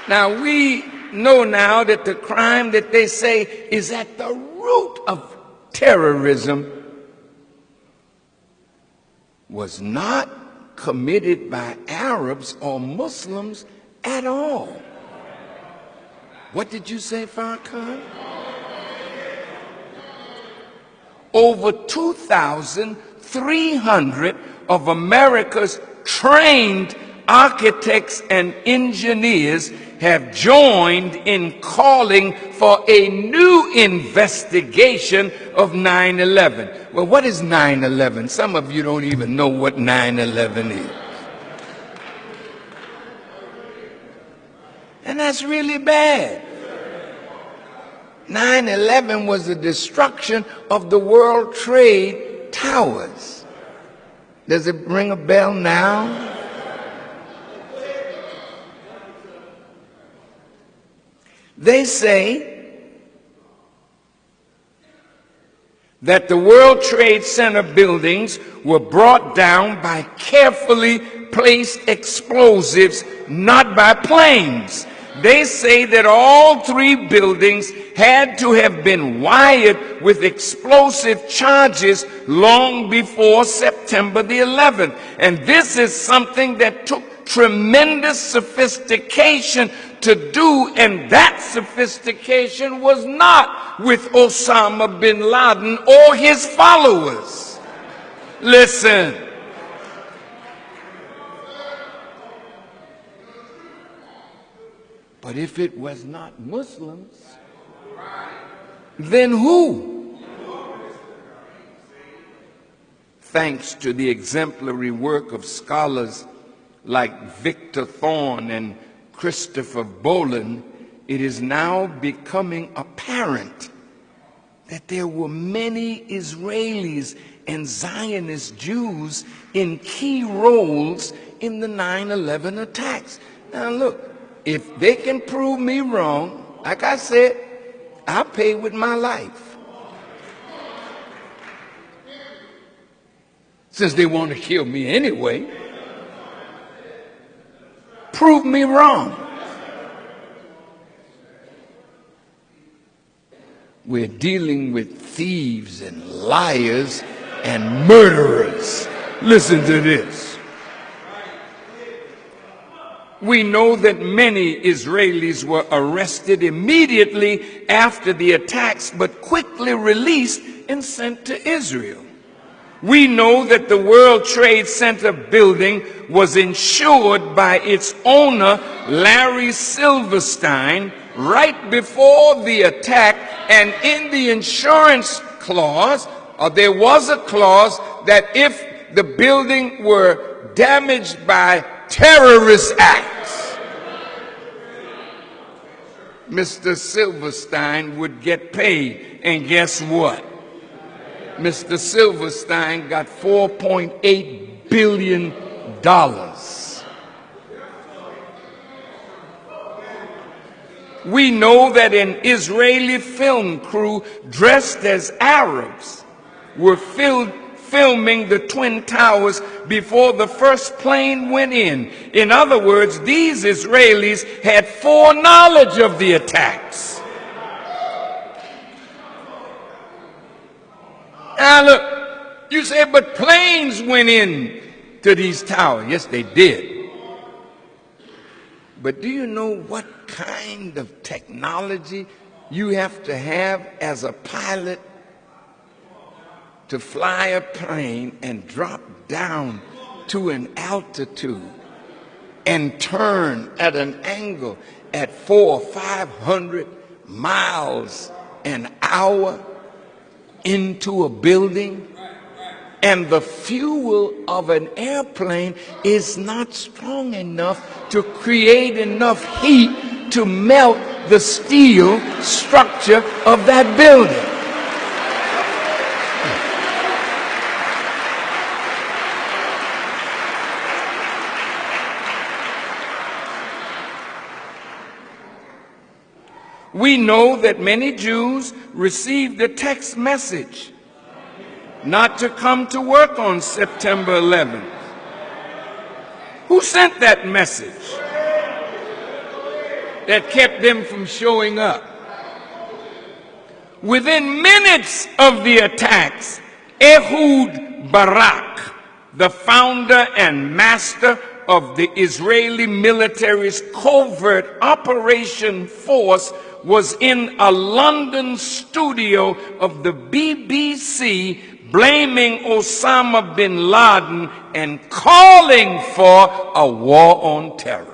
Now, we know now that the crime that they say is at the root of terrorism was not committed by Arabs or Muslims at all. What did you say, Farrakhan? Over 2,300 of America's trained architects and engineers have joined in calling for a new investigation of 9/11. Well, what is 9/11? Some of you don't even know what 9/11 is. And that's really bad. 9/11 was the destruction of the World Trade Towers. Does it ring a bell now? They say that the World Trade Center buildings were brought down by carefully placed explosives, not by planes. They say that all three buildings had to have been wired with explosive charges long before September the 11th. And this is something that took tremendous sophistication to do, and that sophistication was not with Osama bin Laden or his followers. Listen. But if it was not Muslims, then who? Thanks to the exemplary work of scholars like Victor Thorne and Christopher Boland, it is now becoming apparent that there were many Israelis and Zionist Jews in key roles in the 9/11 attacks. Now look, if they can prove me wrong, like I said, I'll pay with my life. Since they want to kill me anyway, prove me wrong. We're dealing with thieves and liars and murderers. Listen to this. We know that many Israelis were arrested immediately after the attacks, but quickly released and sent to Israel. We know that the World Trade Center building was insured by its owner, Larry Silverstein, right before the attack, and in the insurance clause, there was a clause that if the building were damaged by terrorist acts, Mr. Silverstein would get paid. And guess what? Mr. Silverstein got $4.8 billion. We know that an Israeli film crew dressed as Arabs were filming the Twin Towers before the first plane went in. In other words, these Israelis had foreknowledge of the attacks. Now look, you say, but planes went in to these towers. Yes, they did. But do you know what kind of technology you have to have as a pilot to fly a plane and drop down to an altitude and turn at an angle at 400 or 500 miles an hour into a building? And the fuel of an airplane is not strong enough to create enough heat to melt the steel structure of that building. We know that many Jews received a text message not to come to work on September 11th. Who sent that message? that kept them from showing up. Within minutes of the attacks, Ehud Barak, the founder and master of the Israeli military's covert operation force, was in a London studio of the BBC blaming Osama bin Laden and calling for a war on terror.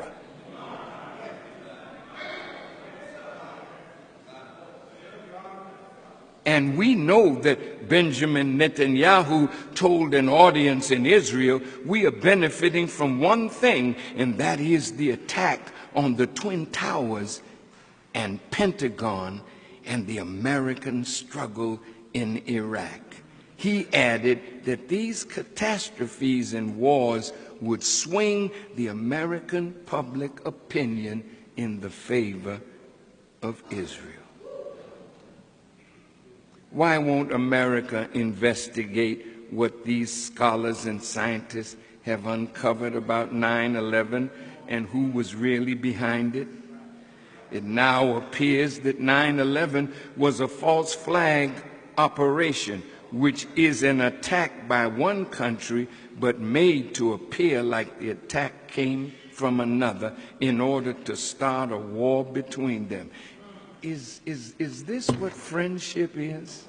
And we know that Benjamin Netanyahu told an audience in Israel, we are benefiting from one thing, and that is the attack on the Twin Towers and Pentagon and the American struggle in Iraq. He added that these catastrophes and wars would swing the American public opinion in the favor of Israel. Why won't America investigate what these scholars and scientists have uncovered about 9/11 and who was really behind it? It now appears that 9/11 was a false flag operation, which is an attack by one country but made to appear like the attack came from another in order to start a war between them. Is this what friendship is?